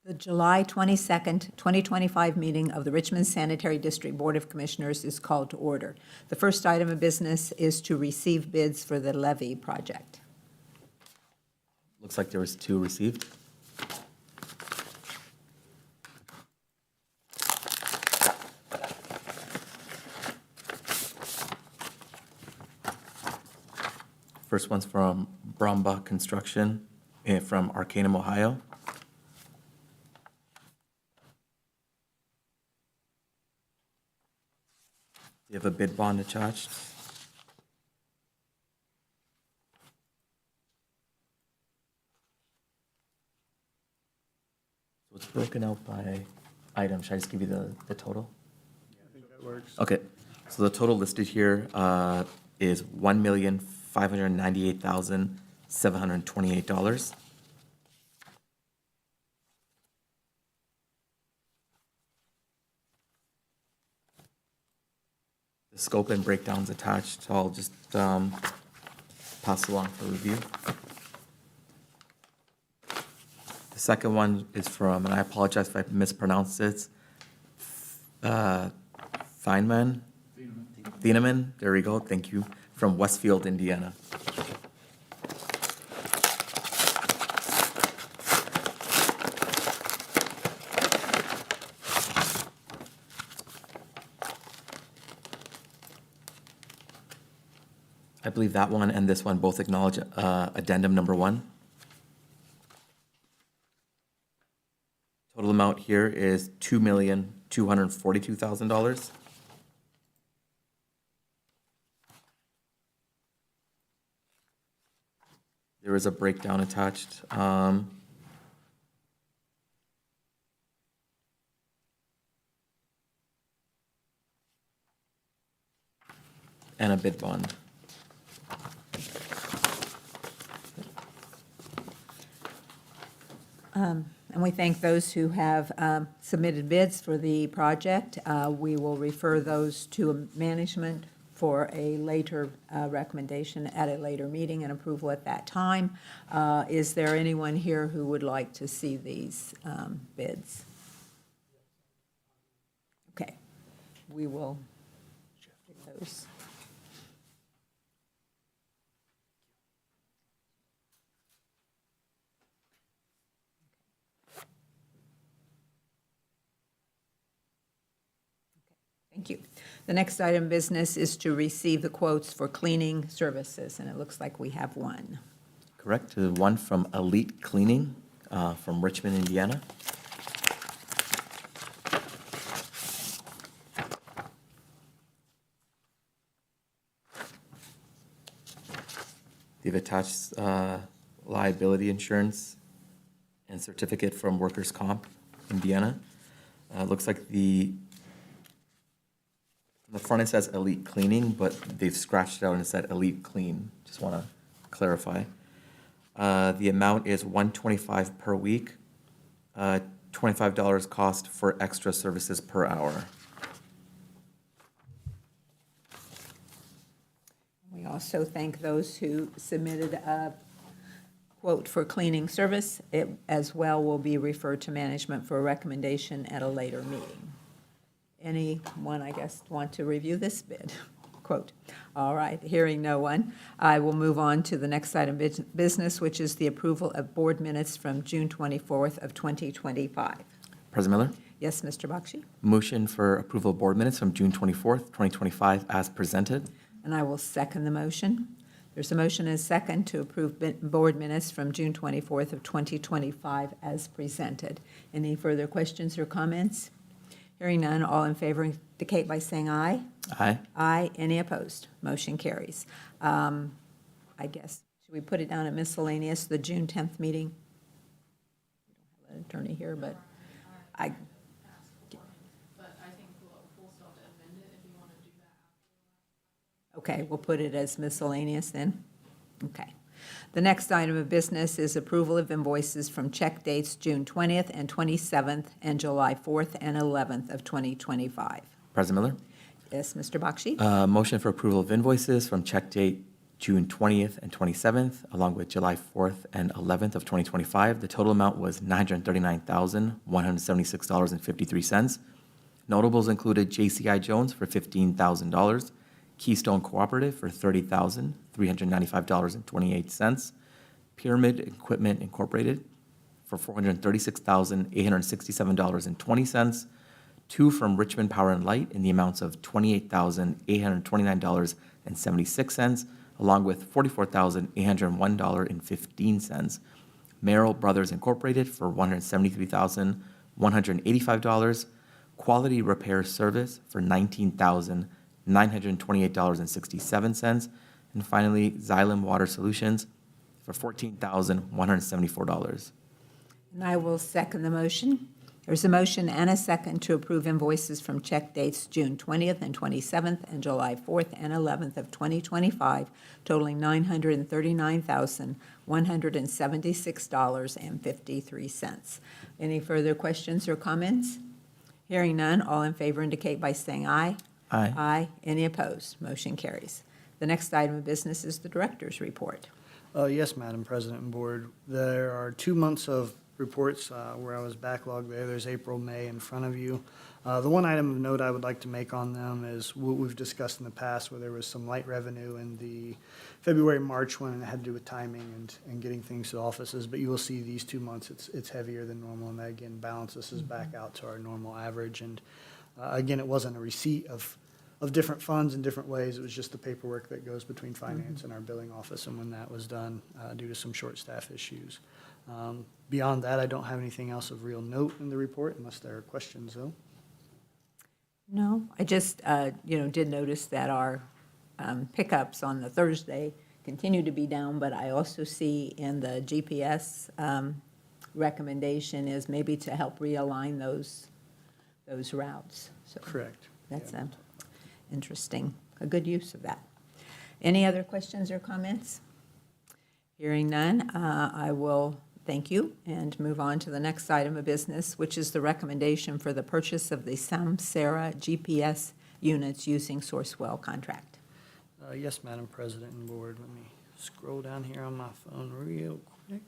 The July 22nd, 2025 meeting of the Richmond Sanitary District Board of Commissioners is called to order. The first item of business is to receive bids for the levee project. Looks like there was 2 received. First one's from Bromba Construction from Arcanum, Ohio. You have a bid bond attached. So it's broken out by item. Should I just give you the total? I think that works. Okay, so the total listed here is $1,598,728. The scope and breakdowns attached, so I'll just pass along for review. The second one is from, and I apologize if I mispronounced it, Thieneman, there we go, thank you, from Westfield, Indiana. I believe that one and this one both acknowledge addendum number 1. Total amount here is $2,242,000. There is a breakdown attached. And a bid bond. And we thank those who have submitted bids for the project. We will refer those to management for a later recommendation at a later meeting and approval at that time. Is there anyone here who would like to see these bids? Okay, we will take those. Thank you. The next item of business is to receive the quotes for cleaning services, and it looks like we have one. Correct, one from Elite Cleaning from Richmond, Indiana. They've attached liability insurance and certificate from Workers' Comp, Indiana. Looks like the front it says Elite Cleaning, but they've scratched it out and it said Elite Clean. Just want to clarify. The amount is $125 per week, $25 cost for extra services per hour. We also thank those who submitted a quote for cleaning service. It as well will be referred to management for a recommendation at a later meeting. Anyone, I guess, want to review this bid? Quote. All right, hearing no one, I will move on to the next item of business, which is the approval of board minutes from June 24th of 2025. President Miller? Yes, Mr. Bakshi? Motion for approval of board minutes from June 24th, 2025 as presented. And I will second the motion. There's a motion and a second to approve board minutes from June 24th of 2025 as presented. Any further questions or comments? Hearing none, all in favor indicate by saying aye. Aye. Aye. Any opposed? Motion carries. I guess, should we put it down at miscellaneous, the June 10th meeting? We don't have an attorney here, but I... But I think we'll still have to amend it if you want to do that. Okay, we'll put it as miscellaneous then. Okay. The next item of business is approval of invoices from check dates June 20th and 27th and July 4th and 11th of 2025. President Miller? Yes, Mr. Bakshi? Motion for approval of invoices from check date June 20th and 27th, along with July 4th and 11th of 2025. The total amount was $939,176.53. Notables included JCI Jones for $15,000, Keystone Cooperative for $30,395.28, Pyramid Equipment Incorporated for $436,867.20, two from Richmond Power and Light in the amounts of $28,829.76, along with $44,801.15. Merrill Brothers Incorporated for $173,185, Quality Repair Service for $19,928.67, and finally, Xylem Water Solutions for $14,174. And I will second the motion. There's a motion and a second to approve invoices from check dates June 20th and 27th and July 4th and 11th of 2025 totaling $939,176.53. Any further questions or comments? Hearing none, all in favor indicate by saying aye. Aye. Aye. Any opposed? Motion carries. The next item of business is the director's report. Yes, Madam President and Board. There are 2 months of reports where I was backlogged there. There's April, May in front of you. The one item of note I would like to make on them is what we've discussed in the past, where there was some light revenue in the February, March one, and it had to do with timing and getting things to the offices. But you will see these 2 months, it's heavier than normal, and that again balances us back out to our normal average. And again, it wasn't a receipt of different funds in different ways. It was just the paperwork that goes between finance and our billing office, and when that was done due to some short staff issues. Beyond that, I don't have anything else of real note in the report, unless there are questions, though. No, I just, did notice that our pickups on the Thursday continue to be down, but I also see in the GPS recommendation is maybe to help realign those routes. So Correct. that's Yeah. interesting, a good use of that. Any other questions or comments? Hearing none, I will thank you and move on to the next item of business, which is the recommendation for the purchase of the Samsara GPS units using Sourcewell contract. Yes, Madam President and Board. Let me scroll down here on my phone real quick.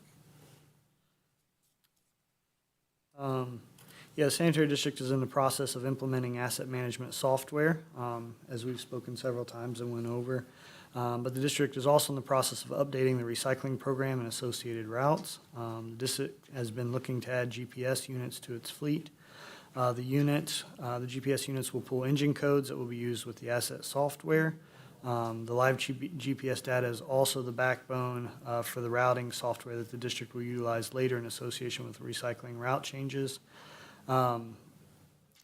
Yeah, the Sanitary District is in the process of implementing asset management software, as we've spoken several times and went over. But the district is also in the process of updating the recycling program and associated routes. The district has been looking to add GPS units to its fleet. The GPS units will pull engine codes that will be used with the asset software. The live GPS data is also the backbone for the routing software that the district will utilize later in association with recycling route changes.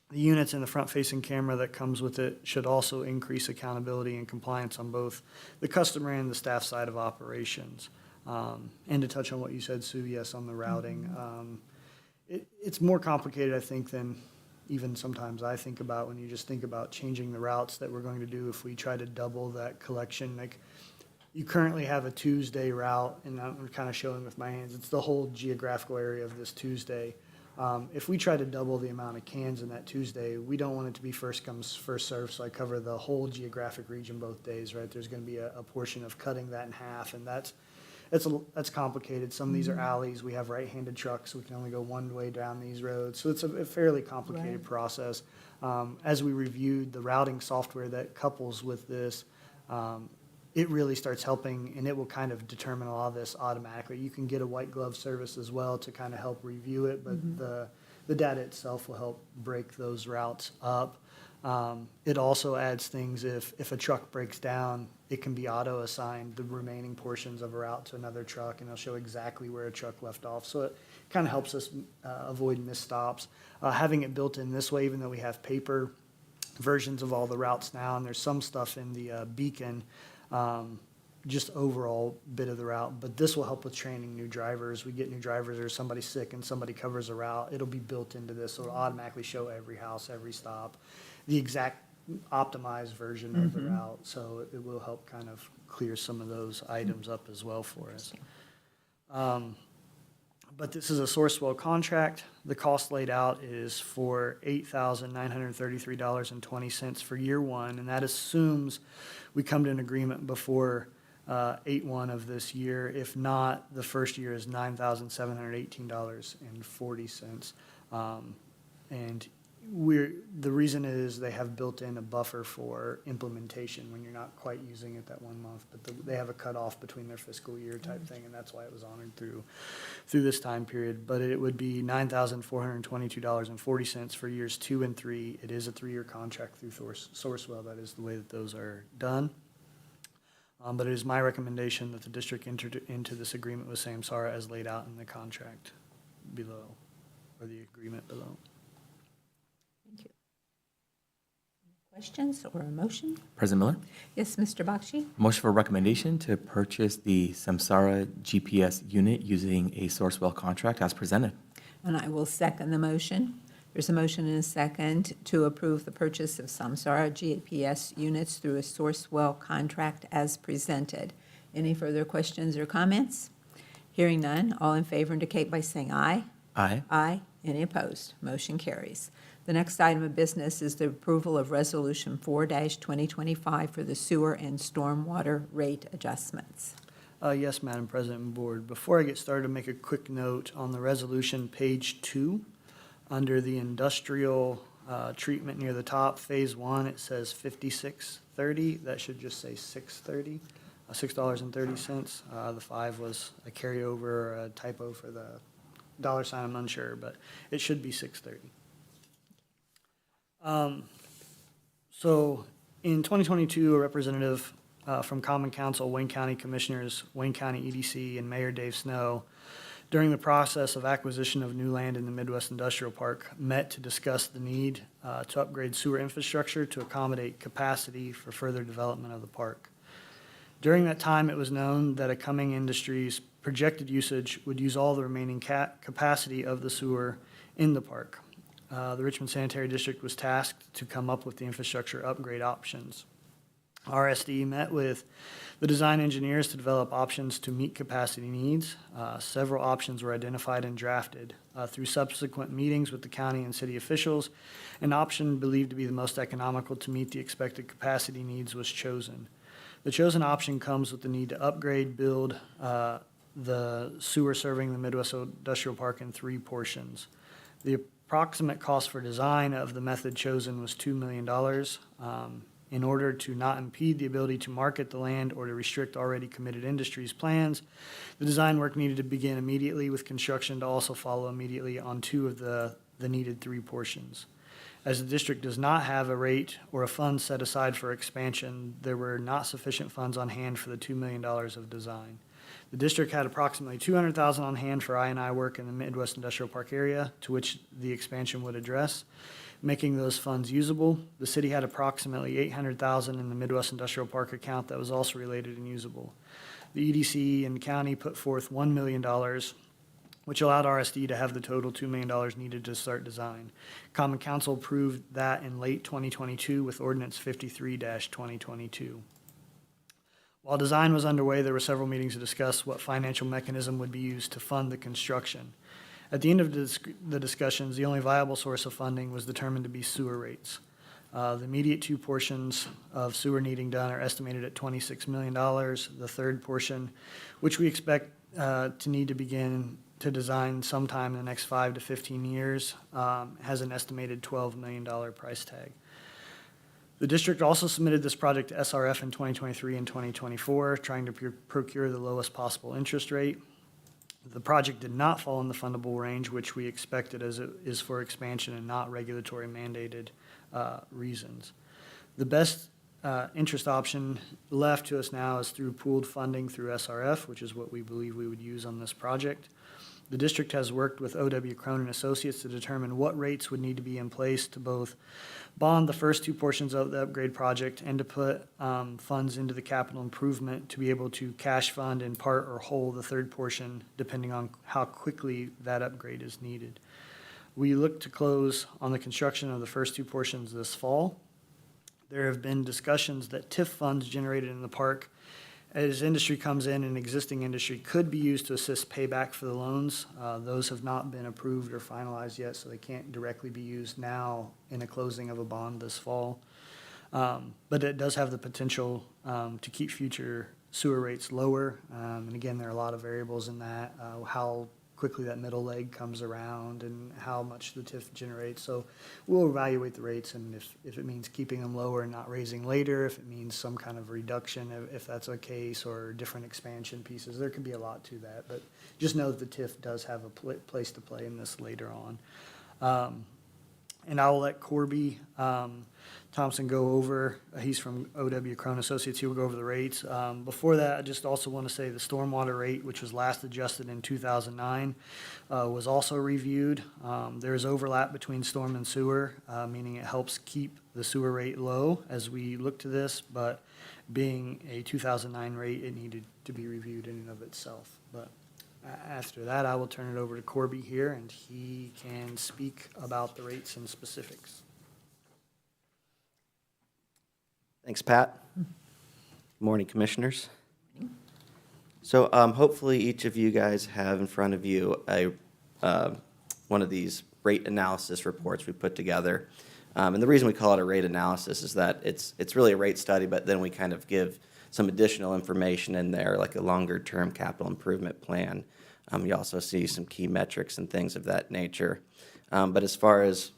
The units and the front-facing camera that comes with it should also increase accountability and compliance on both the customer and the staff side of operations. And to touch on what you said, Sue, yes, on the routing, it's more complicated, I think, than even sometimes I think about when you just think about changing the routes that we're going to do if we try to double that collection. Like, you currently have a Tuesday route, and I'm kind of showing with my hands, it's the whole geographical area of this Tuesday. If we try to double the amount of cans in that Tuesday, we don't want it to be first comes, first served, so I cover the whole geographic region both days, right? There's going to be a portion of cutting that in half, and that's complicated. Some of these are alleys. We have right-handed trucks, so we can only go one way down these roads. So it's a fairly complicated process. As we reviewed the routing software that couples with this, it really starts helping, and it will kind of determine a lot of this automatically. You can get a white glove service as well to kind of help review it, but the data itself will help break those routes up. It also adds things if a truck breaks down, it can be auto-assigned the remaining portions of a route to another truck, and it'll show exactly where a truck left off. So it kind of helps us avoid misstops. Having it built in this way, even though we have paper versions of all the routes now, and there's some stuff in the beacon, just overall bit of the route, but this will help with training new drivers. We get new drivers or somebody's sick and somebody covers a route, it'll be built into this, so it'll automatically show every house, every stop, the exact optimized version of the route, so it will help kind of clear some of those items up as well for us. But this is a Sourcewell contract. The cost laid out is for $8,933.20 for year one, and that assumes we come to an agreement before 8/1 of this year. If not, the first year is $9,718.40. And the reason is they have built in a buffer for implementation when you're not quite using it that 1 month, but they have a cutoff between their fiscal year type thing, and that's why it was honored through this time period. But it would be $9,422.40 for years 2 and 3. It is a 3-year contract through Sourcewell. That is the way that those are done. But it is my recommendation that the district enter into this agreement with Samsara as laid out in the contract below, or the agreement below. Thank you. Questions or a motion? President Miller, Yes, Mr. Bakshi? motion for recommendation to purchase the Samsara GPS unit using a Sourcewell contract as presented. And I will second the motion. There's a motion and a second to approve the purchase of Samsara GPS units through a Sourcewell contract as presented. Any further questions or comments? Hearing none, all in favor indicate by saying aye. Aye. Aye. Any opposed? Motion carries. The next item of business is the approval of Resolution 4-2025 for the sewer and stormwater rate adjustments. Yes, Madam President and Board. Before I get started, make a quick note on the resolution, page 2, under the industrial treatment near the top, Phase 1, it says 5630. That should just say 630, $6.30. The 5 was a carryover, or a typo for the dollar sign, I'm unsure, but it should be 630. So in 2022, a representative from Common Council, Wayne County Commissioners, Wayne County EDC, and Mayor Dave Snow, during the process of acquisition of new land in the Midwest Industrial Park, met to discuss the need to upgrade sewer infrastructure to accommodate capacity for further development of the park. During that time, it was known that a coming industry's projected usage would use all the remaining capacity of the sewer in the park. The Richmond Sanitary District was tasked to come up with the infrastructure upgrade options. RSD met with the design engineers to develop options to meet capacity needs. Several options were identified and drafted. Through subsequent meetings with the county and city officials, an option believed to be the most economical to meet the expected capacity needs was chosen. The chosen option comes with the need to build the sewer serving the Midwest Industrial Park in 3 portions. The approximate cost for design of the method chosen was $2 million. In order to not impede the ability to market the land or to restrict already committed industries' plans, the design work needed to begin immediately, with construction to also follow immediately on 2 of the needed 3 portions. As the district does not have a rate or a fund set aside for expansion, there were not sufficient funds on hand for the $2 million of design. The district had approximately $200,000 on hand for I&I work in the Midwest Industrial Park area, to which the expansion would address, making those funds usable. The city had approximately $800,000 in the Midwest Industrial Park account that was also related and usable. The EDC and county put forth $1 million, which allowed RSD to have the total $2 million needed to start design. Common Council approved that in late 2022 with Ordinance 53-2022. While design was underway, there were several meetings to discuss what financial mechanism would be used to fund the construction. At the end of the discussions, the only viable source of funding was determined to be sewer rates. The immediate 2 portions of sewer needing done are estimated at $26 million. The third portion, which we expect to need to begin to design sometime in the next 5 to 15 years, has an estimated $12 million price tag. The district also submitted this project to SRF in 2023 and 2024, trying to procure the lowest possible interest rate. The project did not fall in the fundable range, which we expected, as it is for expansion and not regulatory mandated reasons. The best interest option left to us now is through pooled funding through SRF, which is what we believe we would use on this project. The district has worked with O.W. Cronin Associates to determine what rates would need to be in place to both bond the first 2 portions of the upgrade project and to put funds into the capital improvement to be able to cash fund in part or whole the third portion, depending on how quickly that upgrade is needed. We look to close on the construction of the first 2 portions this fall. There have been discussions that TIF funds generated in the park as industry comes in, and existing industry could be used to assist payback for the loans. Those have not been approved or finalized yet, so they can't directly be used now in a closing of a bond this fall. But it does have the potential to keep future sewer rates lower. And again, there are a lot of variables in that, how quickly that middle leg comes around and how much the TIF generates. So we'll evaluate the rates, and if it means keeping them lower and not raising later, if it means some kind of reduction, if that's a case, or different expansion pieces, there could be a lot to that. But just know that the TIF does have a place to play in this later on. And I will let Corby Thompson go over, he's from OW Crone Associates, he will go over the rates. Before that, I just also want to say the stormwater rate, which was last adjusted in 2009, was also reviewed. There is overlap between storm and sewer, meaning it helps keep the sewer rate low as we look to this, but being a 2009 rate, it needed to be reviewed in and of itself. But after that, I will turn it over to Corby here, and he can speak about the rates and specifics. Thanks, Pat. Good morning, Commissioners. So hopefully each of you guys have in front of you one of these rate analysis reports we put together. And the reason we call it a rate analysis is that it's really a rate study, but then we kind of give some additional information in there, like a longer-term capital improvement plan. You also see some key metrics and things of that nature. But as far as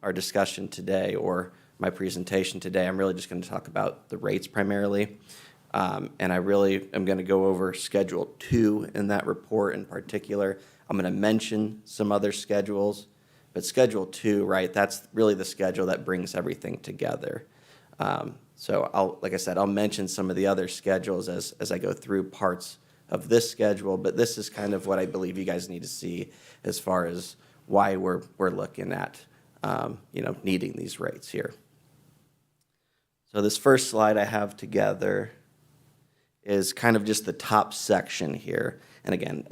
our discussion today, or my presentation today, I'm really just going to talk about the rates primarily. And I really am going to go over Schedule 2 in that report in particular. I'm going to mention some other schedules, but Schedule 2, right, that's really the schedule that brings everything together. So like I said, I'll mention some of the other schedules as I go through parts of this schedule, but this is kind of what I believe you guys need to see as far as why we're looking at needing these rates here. So this first slide I have together is kind of just the top section here. And again,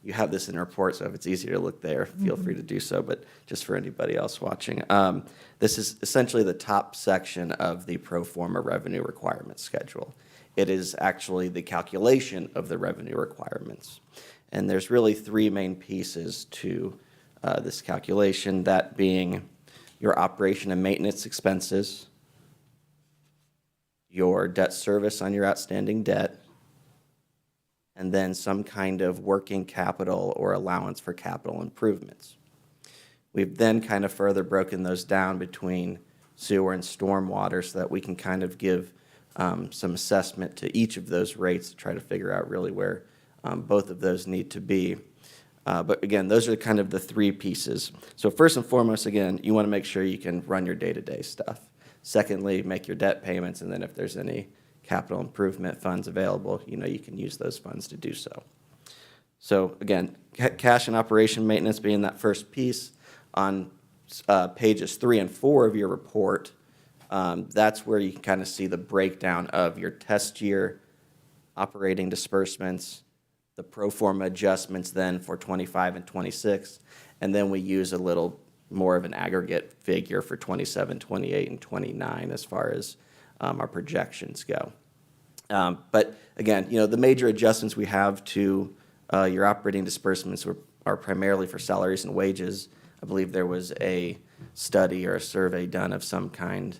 you have this in the report, so if it's easier to look there, feel free to do so, but just for anybody else watching. This is essentially the top section of the pro forma revenue requirement schedule. It is actually the calculation of the revenue requirements. And there's really three main pieces to this calculation, that being your operation and maintenance expenses, your debt service on your outstanding debt, and then some kind of working capital or allowance for capital improvements. We've then kind of further broken those down between sewer and stormwater so that we can kind of give some assessment to each of those rates to try to figure out really where both of those need to be. But again, those are kind of the three pieces. So first and foremost, again, you want to make sure you can run your day-to-day stuff. Secondly, make your debt payments, and then if there's any capital improvement funds available, you can use those funds to do so. So again, cash and operation maintenance being that first piece on pages 3 and 4 of your report, that's where you can kind of see the breakdown of your test year operating disbursements, the pro forma adjustments then for 25 and 26, and then we use a little more of an aggregate figure for 27, 28, and 29 as far as our projections go. But again, the major adjustments we have to your operating disbursements are primarily for salaries and wages. I believe there was a study or a survey done of some kind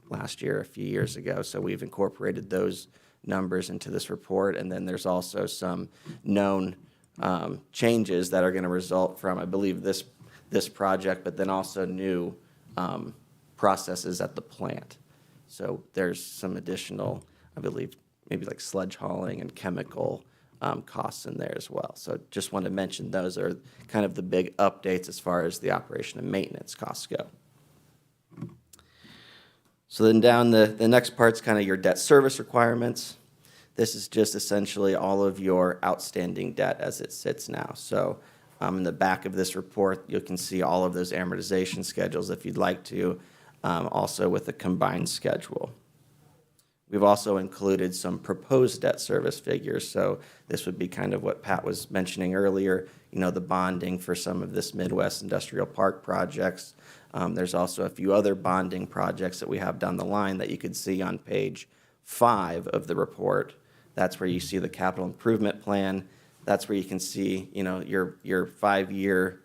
last year, a few years ago, so we've incorporated those numbers into this report. And then there's also some known changes that are going to result from, I believe, this project, but then also new processes at the plant. So there's some additional, I believe, maybe like sludge hauling and chemical costs in there as well. So just want to mention those are kind of the big updates as far as the operation and maintenance costs go. So then down the next part's kind of your debt service requirements. This is just essentially all of your outstanding debt as it sits now. So in the back of this report, you can see all of those amortization schedules if you'd like to, also with a combined schedule. We've also included some proposed debt service figures. So this would be kind of what Pat was mentioning earlier, the bonding for some of this Midwest Industrial Park projects. There's also a few other bonding projects that we have down the line that you could see on page 5 of the report. That's where you see the capital improvement plan. That's where you can see, your 5-year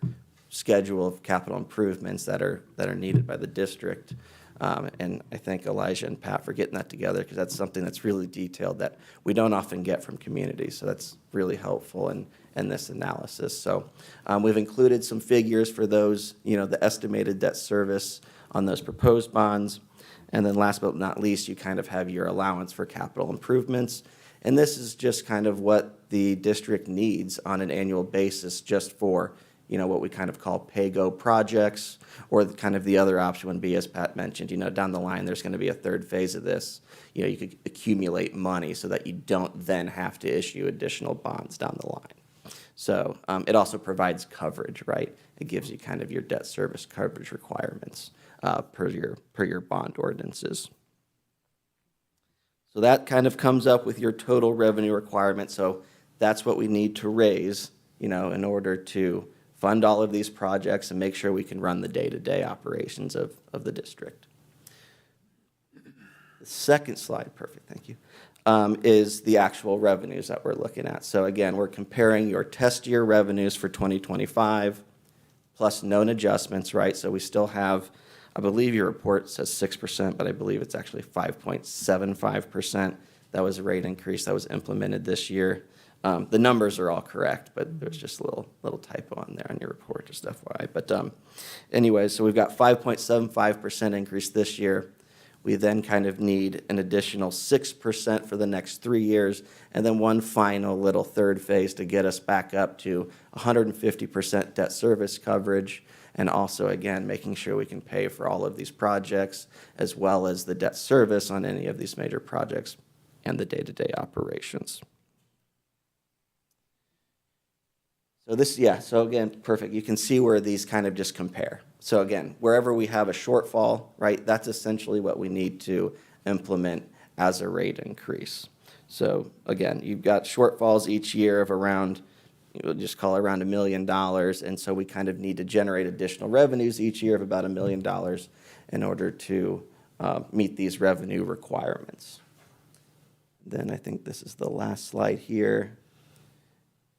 schedule of capital improvements that are needed by the district. And I thank Elijah and Pat for getting that together, because that's something that's really detailed that we don't often get from communities. So that's really helpful in this analysis. So we've included some figures for those, the estimated debt service on those proposed bonds. And then last but not least, you kind of have your allowance for capital improvements. And this is just kind of what the district needs on an annual basis, just for, what we kind of call pay-go projects, or kind of the other option would be, as Pat mentioned, down the line, there's going to be a third phase of this. You could accumulate money so that you don't then have to issue additional bonds down the line. So it also provides coverage, right? It gives you kind of your debt service coverage requirements per your bond ordinances. So that kind of comes up with your total revenue requirement. So that's what we need to raise, in order to fund all of these projects and make sure we can run the day-to-day operations of the district. The second slide, perfect, thank you, is the actual revenues that we're looking at. So again, we're comparing your test year revenues for 2025 plus known adjustments, right? So we still have, I believe your report says 6%, but I believe it's actually 5.75%. That was a rate increase that was implemented this year. The numbers are all correct, but there's just a little typo on there on your report, just FYI. But anyway, so we've got 5.75% increase this year. We then kind of need an additional 6% for the next 3 years, and then one final little third phase to get us back up to 150% debt service coverage, and also, again, making sure we can pay for all of these projects, as well as the debt service on any of these major projects and the day-to-day operations. So again, perfect. You can see where these kind of just compare. So again, wherever we have a shortfall, right, that's essentially what we need to implement as a rate increase. So again, you've got shortfalls each year of around, we'll just call it around $1 million. And so we kind of need to generate additional revenues each year of about $1 million in order to meet these revenue requirements. Then I think this is the last slide here.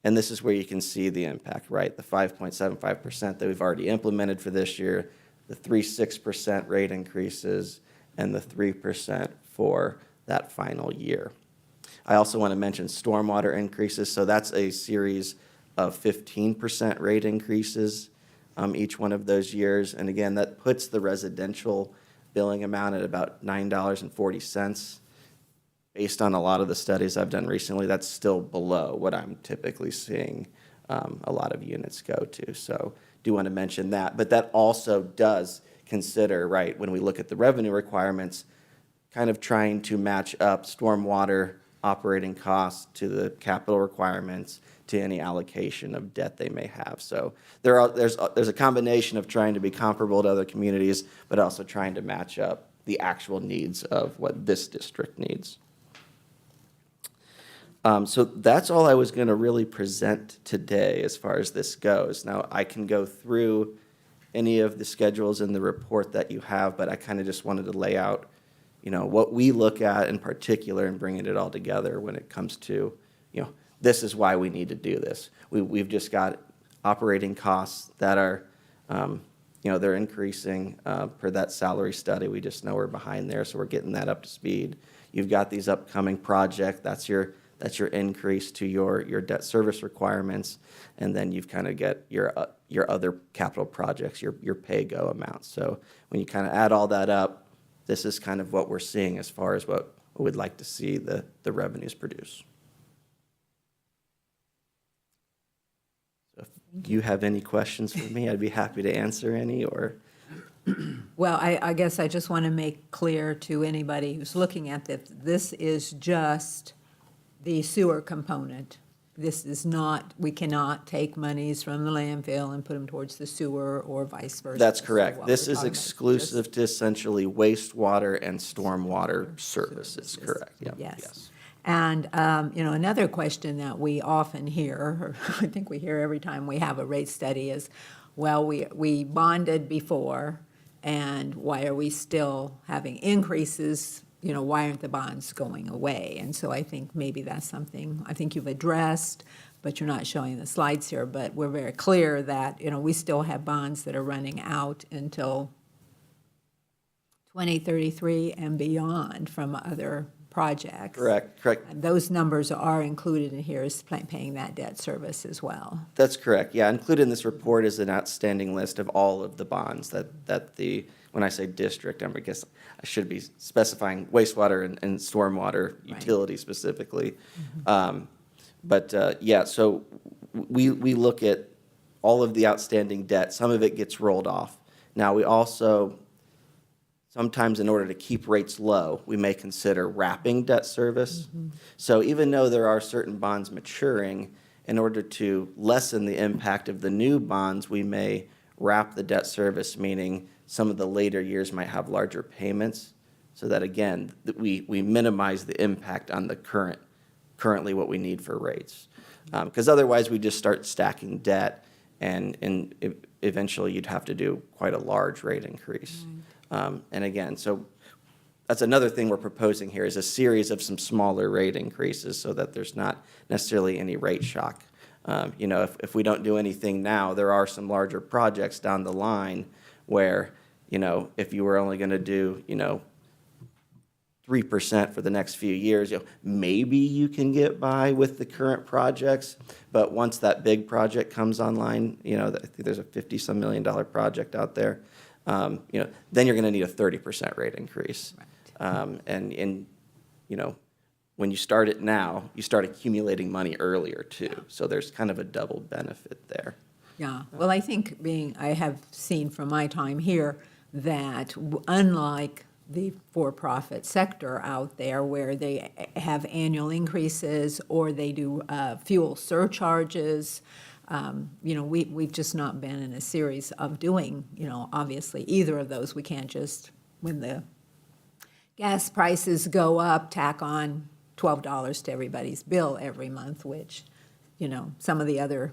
And this is where you can see the impact, right? The 5.75% that we've already implemented for this year, the 3.6% rate increases, and the 3% for that final year. I also want to mention stormwater increases. So that's a series of 15% rate increases each one of those years. And again, that puts the residential billing amount at about $9.40. Based on a lot of the studies I've done recently, that's still below what I'm typically seeing a lot of units go to. So do want to mention that. But that also does consider, right, when we look at the revenue requirements, kind of trying to match up stormwater operating costs to the capital requirements to any allocation of debt they may have. So there's a combination of trying to be comparable to other communities, but also trying to match up the actual needs of what this district needs. So that's all I was going to really present today as far as this goes. Now, I can go through any of the schedules in the report that you have, but I kind of just wanted to lay out, what we look at in particular and bringing it all together when it comes to, this is why we need to do this. We've just got operating costs that are, they're increasing per that salary study. We just know we're behind there, so we're getting that up to speed. You've got these upcoming projects. That's your increase to your debt service requirements, and then you've kind of get your other capital projects, your pay-go amounts. So when you kind of add all that up, this is kind of what we're seeing as far as what we'd like to see the revenues produce. So if you have any questions for me, I'd be happy to answer any. Or Well, I guess I just want to make clear to anybody who's looking at this is just the sewer component. This is not, we cannot take monies from the landfill and put them towards the sewer or vice versa. That's So correct. what This we're is talking about exclusive to essentially wastewater and stormwater services, correct? Yep, Yes. And, another question that we often hear, or I think we hear every time we have a rate study is, well, we bonded before, and why are we still having increases? Why aren't the bonds going away? And so I think maybe that's something I think you've addressed, but you're not showing the slides here. But we're very clear that, we still have bonds that are running out until 2033 and beyond from other projects. Correct. And those numbers are included in here as paying that debt service as well. That's correct. Yeah, included in this report is an outstanding list of all of the bonds that the, when I say district, I guess I should be specifying wastewater and stormwater utility specifically. Yeah, so we look at all of the outstanding debt. Some of it gets rolled off. Now, we also, sometimes in order to keep rates low, we may consider wrapping debt service. So even though there are certain bonds maturing, in order to lessen the impact of the new bonds, we may wrap the debt service, meaning some of the later years might have larger payments, so that, again, we minimize the impact on the currently what we need for rates. Because otherwise, we just start stacking debt, and eventually you'd have to do quite a large rate increase. And again, so that's another thing we're proposing here is a series of some smaller rate increases so that there's not necessarily any rate shock. You know, if we don't do anything now, there are some larger projects down the line where, you know, if you were only going to do, 3% for the next few years, maybe you can get by with the current projects, but once that big project comes online, I think there's a $50-some million project out there, then you're going to need a 30% rate increase. Right. And when you start it now, you start accumulating money earlier too. So there's kind of a double benefit there. Yeah, well, I think I have seen from my time here that unlike the for-profit sector out there where they have annual increases or they do fuel surcharges, we've just not been in a series of doing, obviously either of those. We can't just, when the gas prices go up, tack on $12 to everybody's bill every month, which some of the other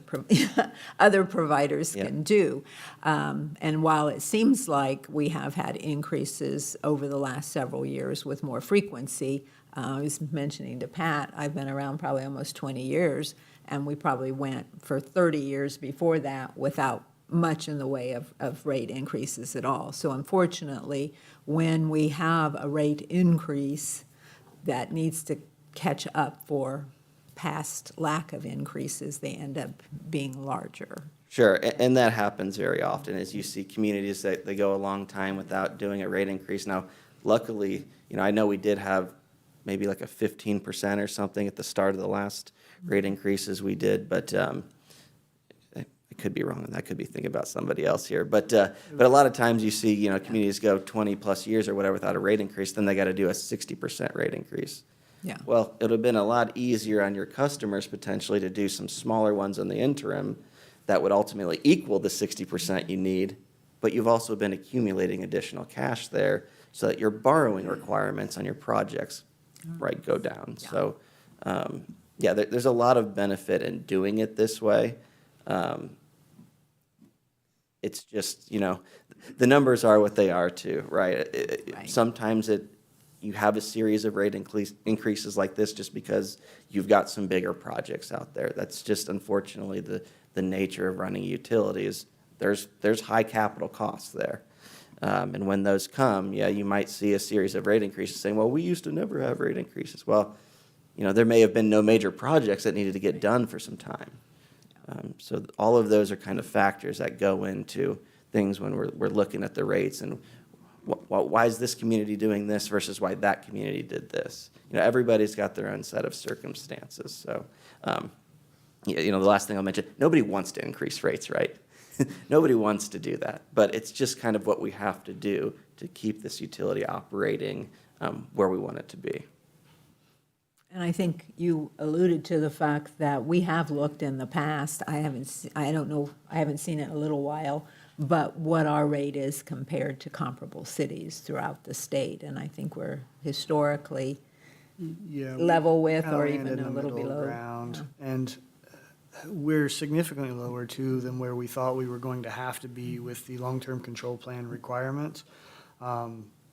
other providers can do. And while it seems like we have had increases over the last several years with more frequency, I was mentioning to Pat, I've been around probably almost 20 years, and we probably went for 30 years before that without much in the way of rate increases at all. So unfortunately, when we have a rate increase that needs to catch up for past lack of increases, they end up being larger. Sure, and that happens very often as you see communities that they go a long time without doing a rate increase. Now, luckily, I know we did have maybe like a 15% or something at the start of the last rate increases we did, but I could be wrong, and I could be thinking about somebody else here. But a lot of times you see, communities go 20 plus years or whatever without a rate increase, then they got to do a 60% rate increase. Yeah. Well, it would have been a lot easier on your customers potentially to do some smaller ones in the interim that would ultimately equal the 60% you need, but you've also been accumulating additional cash there so that your borrowing requirements on your projects, go down. Yeah. So, there's a lot of benefit in doing it this way. It's just, the numbers are what they are too, right? Right. Sometimes you have a series of rate increases like this just because you've got some bigger projects out there. That's just unfortunately the nature of running utilities. There's high capital costs there. And when those come, you might see a series of rate increases saying, well, we used to never have rate increases. Well, there may have been no major projects that needed to get done for some time. So all of those are kind of factors that go into things when we're looking at the rates and why is this community doing this versus why that community did this? Everybody's got their own set of circumstances. So, the last thing I'll mention, nobody wants to increase rates, right? Nobody wants to do that. But it's just kind of what we have to do to keep this utility operating where we want it to be. And I think you alluded to the fact that we have looked in the past. I haven't seen it in a little while, but what our rate is compared to comparable cities throughout the state. And I think we're historically level with kinda or landed even in a the little middle below. ground. And we're significantly lower too than where we thought we were going to have to be with the long-term control plan requirements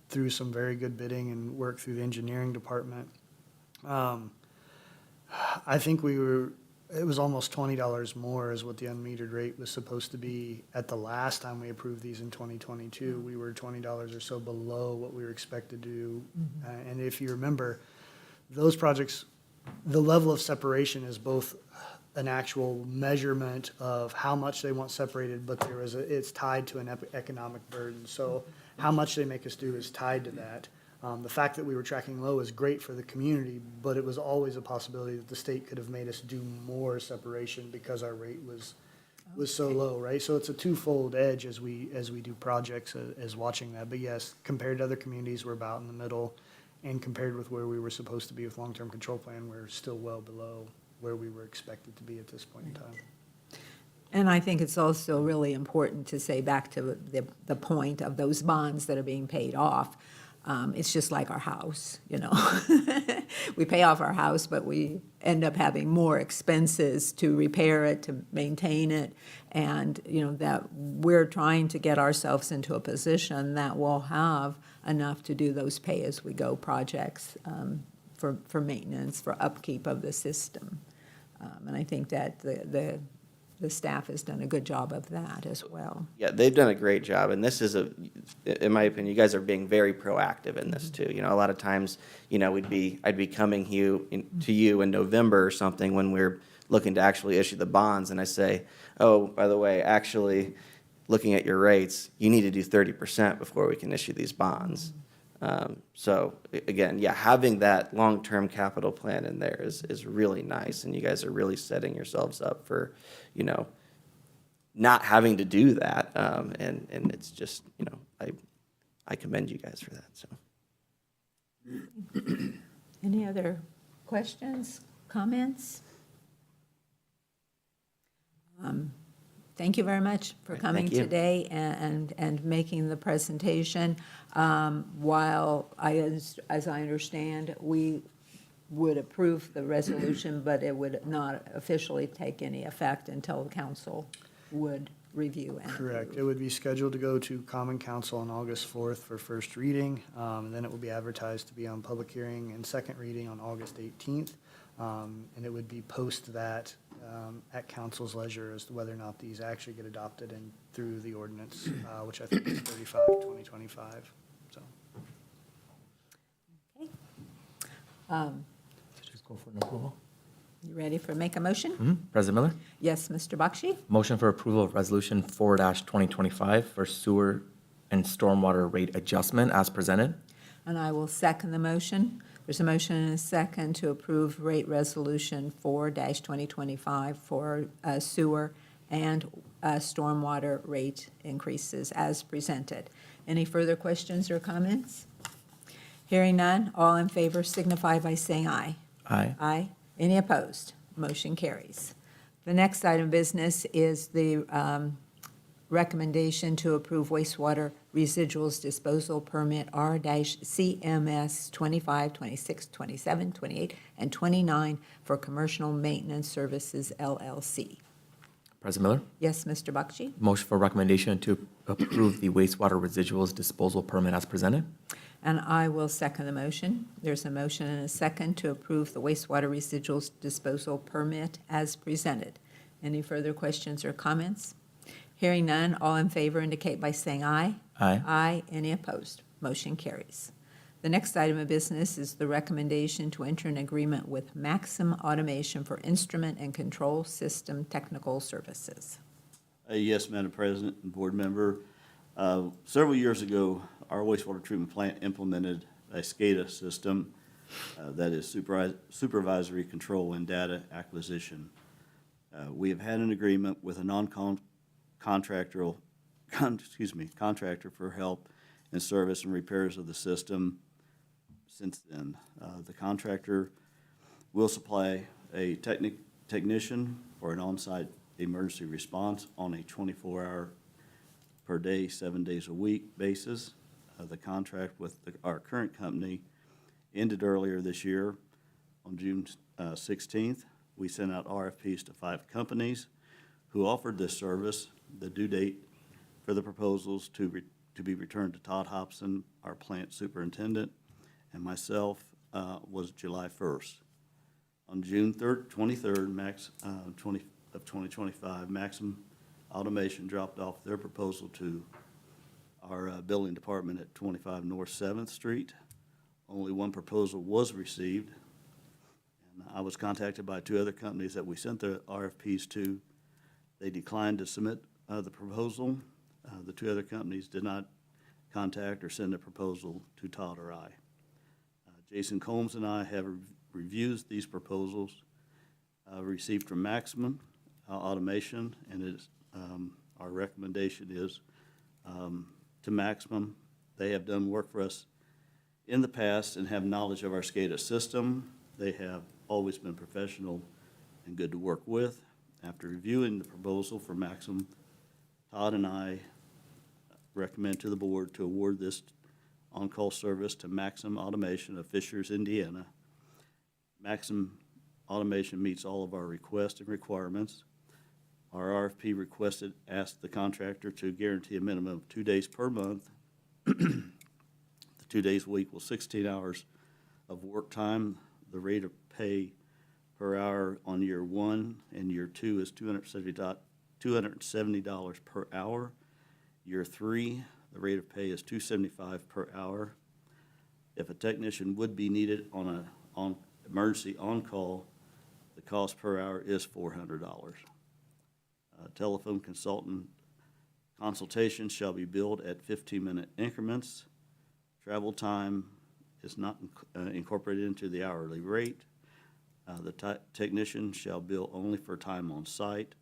through some very good bidding and work through the engineering department. I think we were it was almost $20 more is what the unmetered rate was supposed to be at the last time we approved these in 2022. We were $20 or so below what we were expected to do. And if you remember, those projects, the level of separation is both an actual measurement of how much they want separated, but it's tied to an economic burden. So how much they make us do is tied to that. The fact that we were tracking low is great for the community, but it was always a possibility that the state could have made us do more separation because our rate was so low, right? So it's a twofold edge as we do projects, as watching that. But yes, compared to other communities, we're about in the middle, and compared with where we were supposed to be with long-term control plan, we're still well below where we were expected to be at this point in time. And I think it's also really important to say back to the point of those bonds that are being paid off. It's just like our house, you know. We pay off our house, but we end up having more expenses to repair it, to maintain it. And, you know, that we're trying to get ourselves into a position that we'll have enough to do those pay-as-we-go projects for maintenance, for upkeep of the system. And I think that the staff has done a good job of that as well. Yeah, they've done a great job, and this is in my opinion, you guys are being very proactive in this too. You know, a lot of times, you know, I'd be coming to you in November or something when we're looking to actually issue the bonds, and I say, oh, by the way, actually, looking at your rates, you need to do 30% before we can issue these bonds. So again, yeah, having that long-term capital plan in there is really nice, and you guys are really setting yourselves up for, you know, not having to do that. And it's just, you know, I commend you guys for that. So. Any other questions, comments? Thank you very much for coming Thank you. today and making the presentation. While as I understand, we would approve the resolution, but it would not officially take any effect until the council would review and Correct. approve. It would be scheduled to go to Common Council on August 4th for first reading. And then it will be advertised to be on public hearing and second reading on August 18th. And it would be post that at council's leisure as to whether or not these actually get adopted and through the ordinance, which I think is 35/2025. So. Okay. Just go for an approval. You ready for make a motion? President Miller, Yes, Mr. Bakshi? motion for approval of Resolution 4-2025 for sewer and stormwater rate adjustment as presented. And I will second the motion. There's a motion and a second to approve rate resolution 4-2025 for sewer and stormwater rate increases as presented. Any further questions or comments? Hearing none, all in favor signify by saying aye. Aye. Aye. Any opposed? Motion carries. The next item of business is the recommendation to approve wastewater residuals disposal permit R-CMS 25, 26, 27, 28, and 29 for Commercial Maintenance Services LLC. President Miller, Yes, Mr. Bakshi? motion for recommendation to approve the wastewater residuals disposal permit as presented. And I will second the motion. There's a motion and a second to approve the wastewater residuals disposal permit as presented. Any further questions or comments? Hearing none, all in favor indicate by saying aye. Aye. Aye. Any opposed? Motion carries. The next item of business is the recommendation to enter an agreement with Maxim Automation for instrument and control system technical services. Yes, Madam President and board member. Several years ago, our wastewater treatment plant implemented a SCADA system that is supervisory control and data acquisition. We have had an agreement with a contractor for help in service and repairs of the system. Since then, the contractor will supply a technician for an on-site emergency response on a 24-hour per day, 7 days a week basis. The contract with our current company ended earlier this year. On June 16th, we sent out RFPs to 5 companies who offered this service. The due date for the proposals to be returned to Todd Hobson, our plant superintendent, and myself was July 1st. On June 23rd, of 2025, Maxim Automation dropped off their proposal to our building department at 25 North 7th Street. Only one proposal was received. And I was contacted by two other companies that we sent the RFPs to. They declined to submit the proposal. The two other companies did not contact or send a proposal to Todd or I. Jason Combs and I have reviewed these proposals received from Maximum Automation, and it is, our recommendation is to Maximum. They have done work for us in the past and have knowledge of our SCADA system. They have always been professional and good to work with. After reviewing the proposal for Maximum, Todd and I recommend to the board to award this on-call service to Maxim Automation of Fishers, Indiana. Maxim Automation meets all of our requests and requirements. Our RFP asked the contractor to guarantee a minimum of 2 days per month. The 2 days a week will 16 hours of work time. The rate of pay per hour on year 1 and year 2 is $270 per hour. Year 3, the rate of pay is $275 per hour. If a technician would be needed on emergency on-call, the cost per hour is $400. Telephone consultation shall be billed at 15-minute increments. Travel time is not incorporated into the hourly rate. The technician shall bill only for time on site,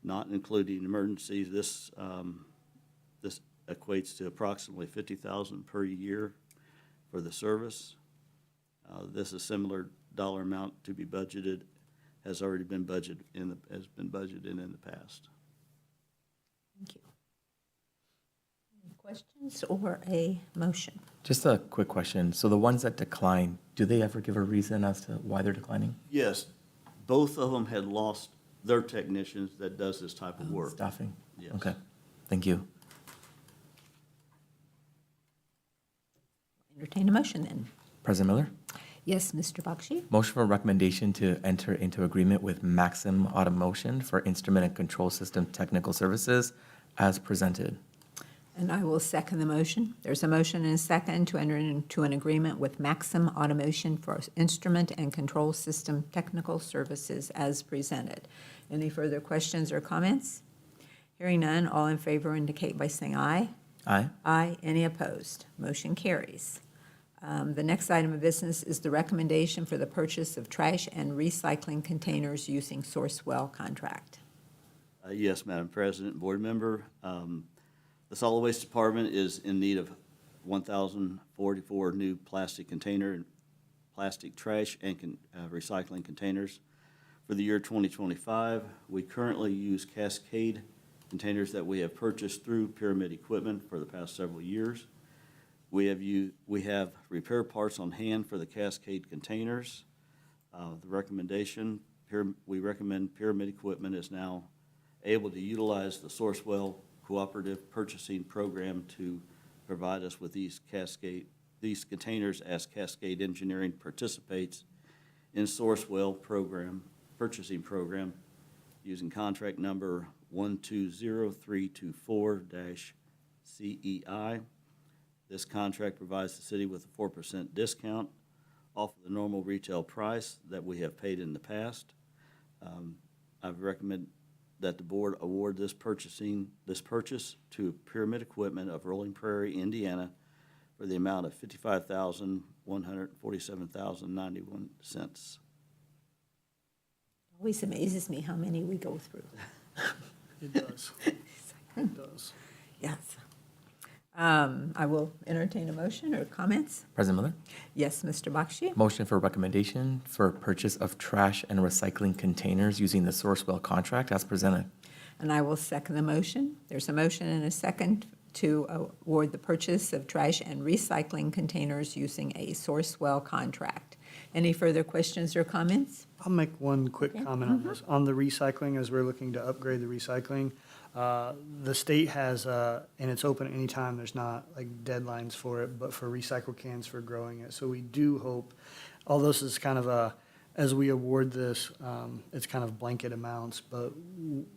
not including emergencies. This equates to approximately $50,000 per year for the service. This is similar dollar amount to be budgeted, has already been budgeted in the past. Thank you. Any questions or a motion? Just a quick question. So the ones that decline, do they ever give a reason as to why they're declining? Yes, both of them had lost their technicians that does this type of work. Staffing? Yes. Okay, thank you. Entertain a motion then. President Miller? Yes, Mr. Bakshi? Motion for recommendation to enter into agreement with Maxim Automation for instrument and control system technical services as presented. And I will second the motion. There's a motion and a second to enter into an agreement with Maxim Automation for instrument and control system technical services as presented. Any further questions or comments? Hearing none, all in favor indicate by saying aye. Aye. Aye. Any opposed? Motion carries. The next item of business is the recommendation for the purchase of trash and recycling containers using Sourcewell contract. Yes, Madam President, board member. The Solid Waste Department is in need of 1,044 new plastic trash and recycling containers for the year 2025. We currently use Cascade containers that we have purchased through Pyramid Equipment for the past several years. We have repair parts on hand for the Cascade containers. We recommend Pyramid Equipment is now able to utilize the Sourcewell Cooperative Purchasing Program to provide us with these containers as Cascade Engineering participates in Sourcewell purchasing program using contract number 120324-CEI. This contract provides the city with a 4% discount off of the normal retail price that we have paid in the past. I recommend that the board award this purchase to Pyramid Equipment of Rolling Prairie, Indiana, for the amount of $55,147,091. Always amazes me how many we go through. It does. It does. Yes. I will entertain a motion or comments. President Miller? Yes, Mr. Bakshi? Motion for recommendation for purchase of trash and recycling containers using the Sourcewell contract as presented. And I will second the motion. There's a motion and a second to award the purchase of trash and recycling containers using a Sourcewell contract. Any further questions or comments? I'll make one quick Okay. comment on this. On the recycling, as we're looking to upgrade the recycling, the state has, and it's open anytime, there's not like deadlines for it, but for recycle cans for growing it. So we do hope, although this is kind of as we award this, it's kind of blanket amounts, but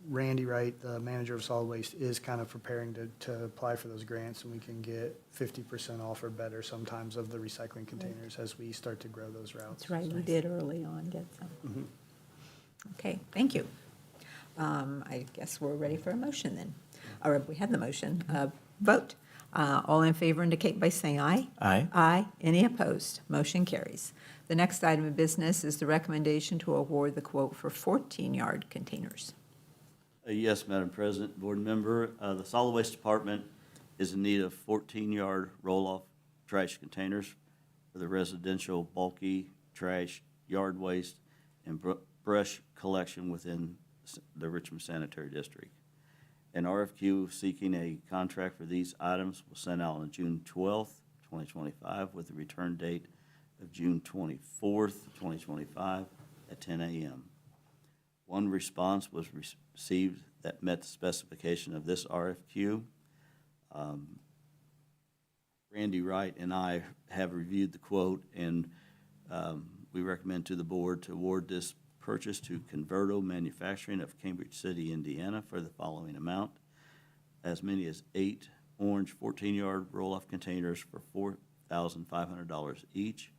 Randy Wright, the manager of solid waste, is kind of preparing to apply for those grants, and we can get 50% off or better sometimes of the recycling containers as we start to grow those routes. That's right, we did early on get some. Mhm. Okay, thank you. I guess we're ready for a motion then. Or we had the motion. Vote. All in favor indicate by saying aye. Aye. Aye. Any opposed? Motion carries. The next item of business is the recommendation to award the quote for 14-yard containers. Yes, Madam President, board member, the solid waste department is in need of 14-yard roll-off trash containers for the residential bulky trash, yard waste, and brush collection within the Richmond Sanitary District. An RFQ seeking a contract for these items was sent out on June 12th, 2025, with the return date of June 24th, 2025, at 10 a.m. One response was received that met the specification of this RFQ. Randy Wright and I have reviewed the quote, and we recommend to the board to award this purchase to Converto Manufacturing of Cambridge City, Indiana, for the following amount: as many as 8 orange 14-yard roll-off containers for $4,500 each,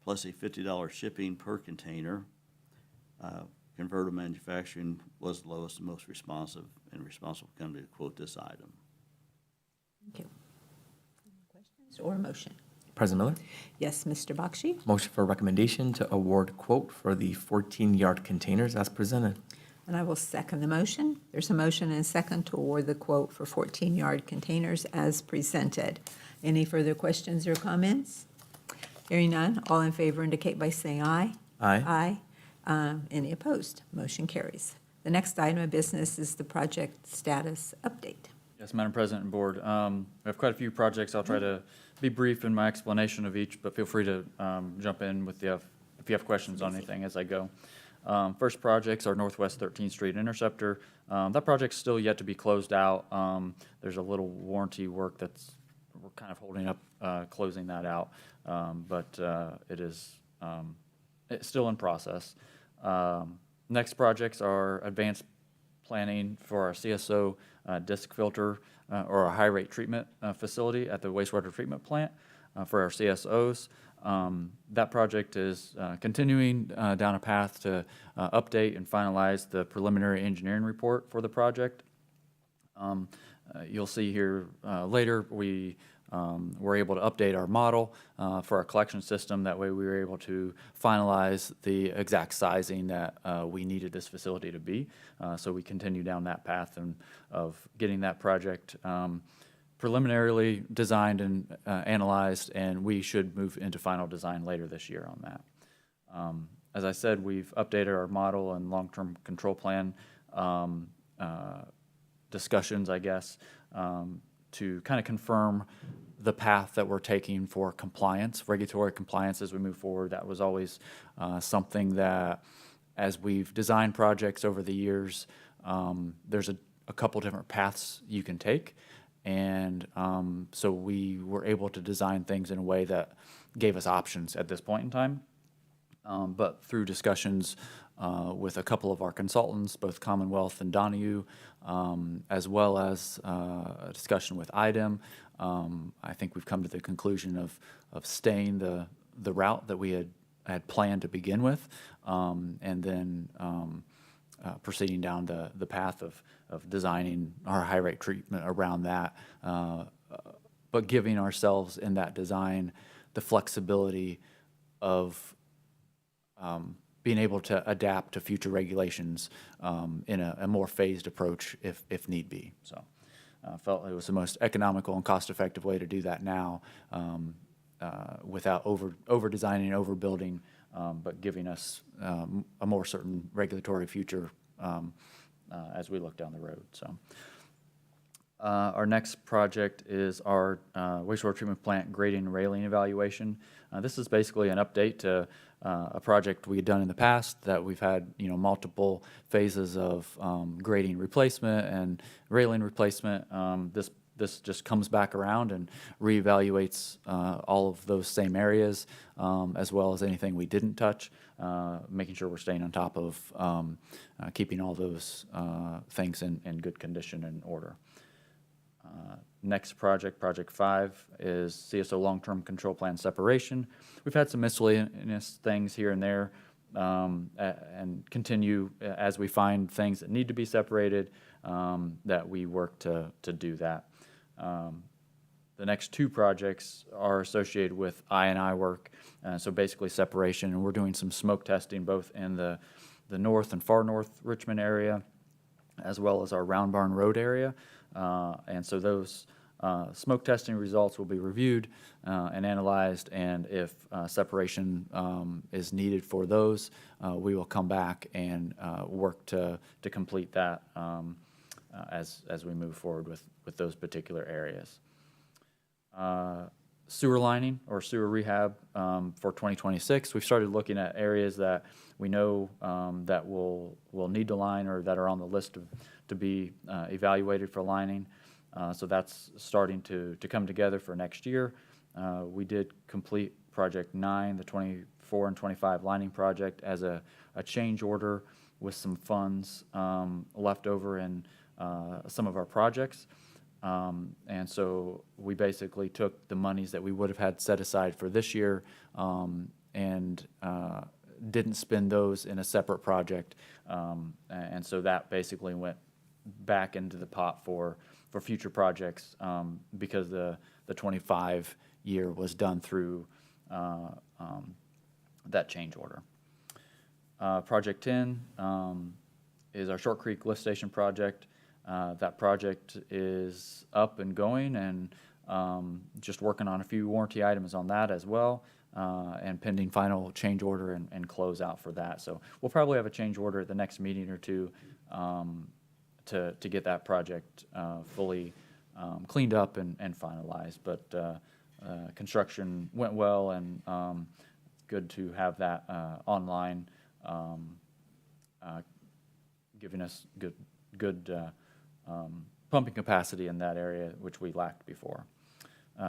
plus a $50 shipping per container. Converto Manufacturing was the lowest and most responsive and responsible company to quote this item. Thank you. Questions or motion? President Miller, Yes, Mr. Bakshi? motion for recommendation to award quote for the 14-yard containers as presented. And I will second the motion. There's a motion and a second to award the quote for 14-yard containers as presented. Any further questions or comments? Hearing none, all in favor indicate by saying aye. Aye. Aye. Any opposed? Motion carries. The next item of business is the project status update. Yes, Madam President and Board. We have quite a few projects. I'll try to be brief in my explanation of each, but feel free to jump in if you have questions on anything as I go. First projects are Northwest 13th Street Interceptor. That project's still yet to be closed out. There's a little warranty work we're kind of holding up closing that out, but it's still in process. Next projects are advanced planning for our CSO disc filter or a high rate treatment facility at the wastewater treatment plant for our CSOs. That project is continuing down a path to update and finalize the preliminary engineering report for the project. You'll see here later we were able to update our model for our collection system. That way we were able to finalize the exact sizing that we needed this facility to be. So we continue down that path of getting that project preliminarily designed and analyzed, and we should move into final design later this year on that. As I said, we've updated our model and long-term control plan discussions, I guess, to kind of confirm the path that we're taking for compliance, regulatory compliance as we move forward. That was always something that, as we've designed projects over the years, there's a couple different paths you can take. And so we were able to design things in a way that gave us options at this point in time. But through discussions with a couple of our consultants, both Commonwealth and Donahue, as well as a discussion with IDEM, I think we've come to the conclusion of staying the route that we had planned to begin with, and then proceeding down the path of designing our high rate treatment around that, but giving ourselves in that design the flexibility of being able to adapt to future regulations in a more phased approach if need be. So I felt it was the most economical and cost-effective way to do that now, without over-designing and overbuilding, but giving us a more certain regulatory future as we look down the road. So our next project is our wastewater treatment plant grading and railing evaluation. This is basically an update to a project we had done in the past that we've had, multiple phases of grading replacement and railing replacement. This this just comes back around and reevaluates all of those same areas, as well as anything we didn't touch, making sure we're staying on top of keeping all those things in good condition and order. Next project, Project 5, is CSO long-term control plan separation. We've had some miscellaneous things here and there, and continue as we find things that need to be separated, that we work to do that. The next two projects are associated with I&I work, so basically separation, and we're doing some smoke testing both in the north and far north Richmond area, as well as our Round Barn Road area. And so those smoke testing results will be reviewed and analyzed, and if separation is needed for those, we will come back and work to complete that as we move forward with those particular areas. Sewer lining or sewer rehab for 2026. We've started looking at areas that we know that will need to line or that are on the list to be evaluated for lining. So that's starting to come together for next year. We did complete Project 9, the 24 and 25 lining project, as a change order with some funds left over in some of our projects. And so we basically took the monies that we would have had set aside for this year and didn't spend those in a separate project. And so that basically went back into the pot for future projects because the 25 year was done through that change order. Project 10 is our Short Creek Lift Station project. That project is up and going, and just working on a few warranty items on that as well, and pending final change order and close out for that. So we'll probably have a change order at the next meeting or two to get that project fully cleaned up and finalized. But construction went well, and good to have that online, giving us good pumping capacity in that area, which we lacked before.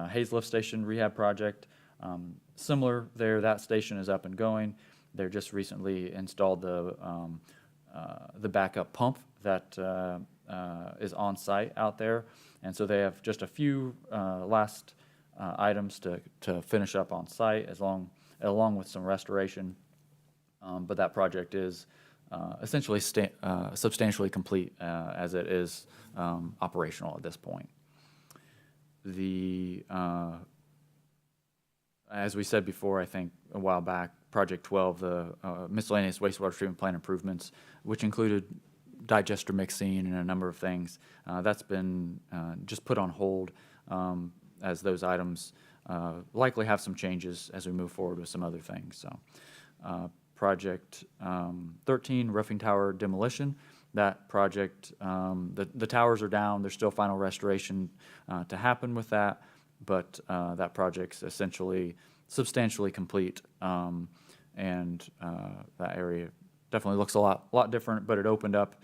Hayes Lift Station rehab project, similar there. That station is up and going. They're just recently installed the backup pump that is on site out there, and so they have just a few last items to finish up on site, along with some restoration. But that project is essentially substantially complete as it is operational at this point. As we said before, I think a while back, Project 12, the miscellaneous wastewater treatment plant improvements, which included digester mixing and a number of things, that's been just put on hold as those items likely have some changes as we move forward with some other things. So Project 13, roofing tower demolition. That project, the towers are down. There's still final restoration to happen with that, but that project's essentially substantially complete, and that area definitely looks a lot different, but it opened up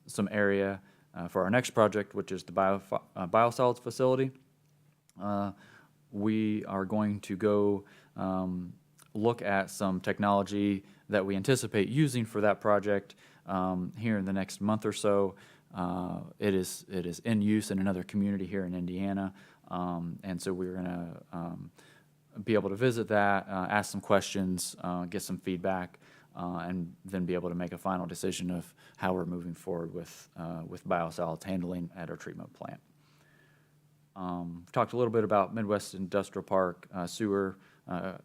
some area for our next project, which is the biosolids facility. We are going to go look at some technology that we anticipate using for that project here in the next month or so. It is in use in another community here in Indiana, and so we're going to be able to visit that, ask some questions, get some feedback, and then be able to make a final decision of how we're moving forward with biosolids handling at our treatment plant. We've talked a little bit about Midwest Industrial Park sewer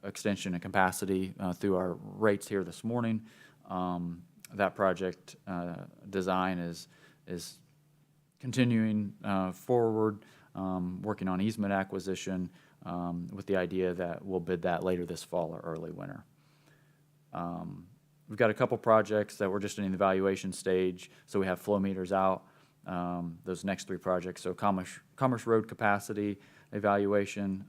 extension and capacity through our rates here this morning. That project design is continuing forward, working on easement acquisition with the idea that we'll bid that later this fall or early winter. We've got a couple projects that we're just in the evaluation stage, so we have flow meters out. Those next three projects, so Commerce Road capacity evaluation,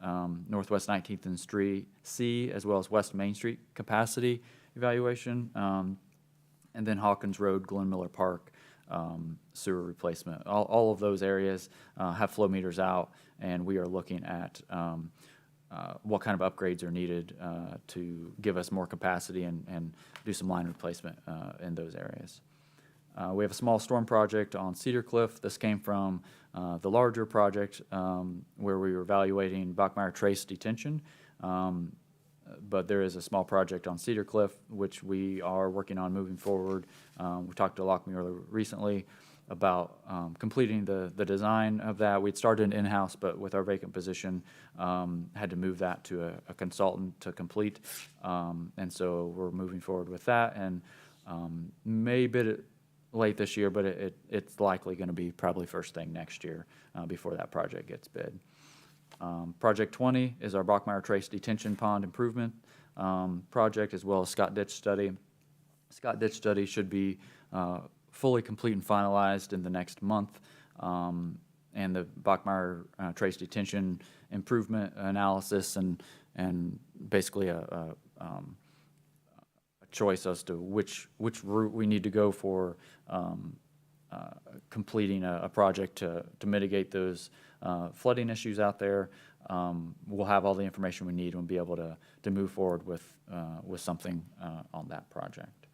Northwest 19th and Street C, as well as West Main Street capacity evaluation, and then Hawkins Road, Glen Miller Park sewer replacement. All of those areas have flow meters out, and we are looking at what kind of upgrades are needed to give us more capacity and do some line replacement in those areas. We have a small storm project on Cedar Cliff. This came from the larger project where we were evaluating Bachmeyer Trace detention. But there is a small project on Cedar Cliff, which we are working on moving forward. We talked to Lockmuir recently about completing the design of that. We'd started in-house, but with our vacant position, had to move that to a consultant to complete. And so we're moving forward with that, and may bid it late this year, but it's likely going to be probably first thing next year before that project gets bid. Project 20 is our Bachmeyer Trace Detention Pond Improvement project, as well as Scott Ditch Study. Scott Ditch Study should be fully complete and finalized in the next month. And the Bachmeyer Trace Detention Improvement Analysis and basically a choice as to which route we need to go for completing a project to mitigate those flooding issues out there. We'll have all the information we need and be able to move forward with something on that project.